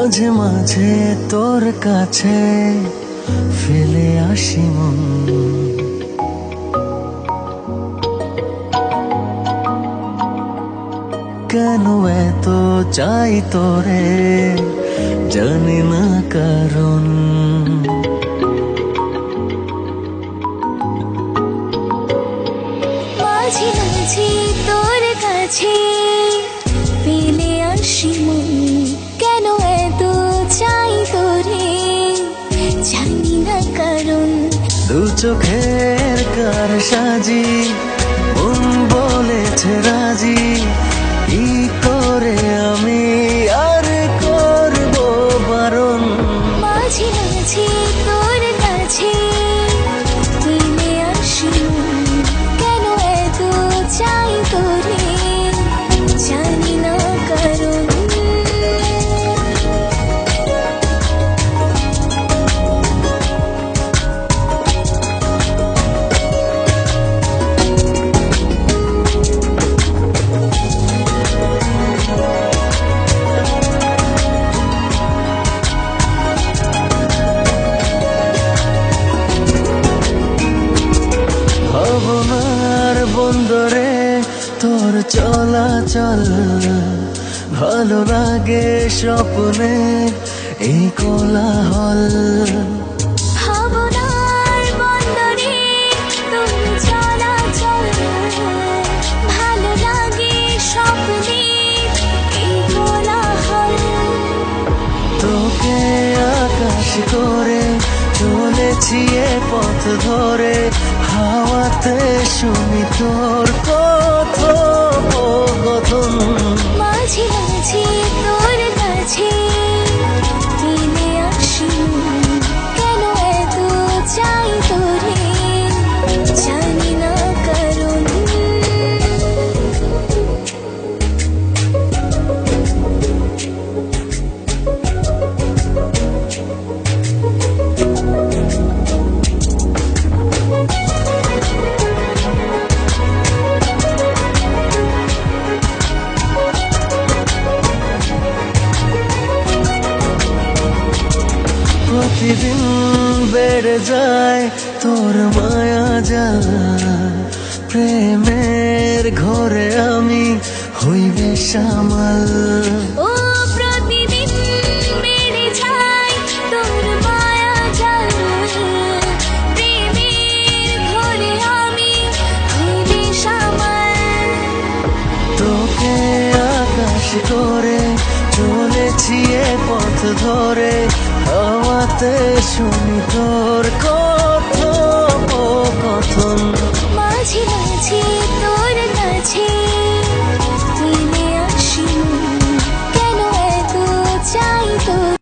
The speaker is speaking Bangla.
মাঝে মাঝে তোর কাছে ফেলে আসি মন, কেন এত চাই তোরে জানি না কারণ। মাঝে মাঝে তোর কাছে ফেলে আসি মন, কেন এত চাই তোরে জানি না কারণ। দু চোখের কার সাজি মন বলেছে রাজি, কি করে আমি আর করবো বারণ। মাঝে মাঝে তোর কাছে ফেলে আসি মন, কেন এত চাই তোরে জানি না কারণ। ভাবনার বন্দরে তোর চলাচল ভালো লাগে স্বপ্নে এই কোলাহল। ভাবনার বন্দরে তোর চলাচল ভালো লাগে স্বপ্নে এই কোলাহল। তোকে আকাশ করে চলেছি এ পথ ধরে, হাওয়াতে শুনি তোর কথোপকথন। মাঝে মাঝে তোর কাছে ফেলে আসি মন, কেন এত চাই তোরে জানি না কারণ। প্রতিদিন বেড়ে যায় তোর মায়া জাল, প্রেমের ঘরে আমি হইবে সামাল। ও প্রতিদিন বেড়ে যায় তোর মায়া জাল, প্রেমের ঘরে আমি হইবে সামাল। তোকে আকাশ করে চলেছি এ পথ ধরে, হাওয়াতে শুনি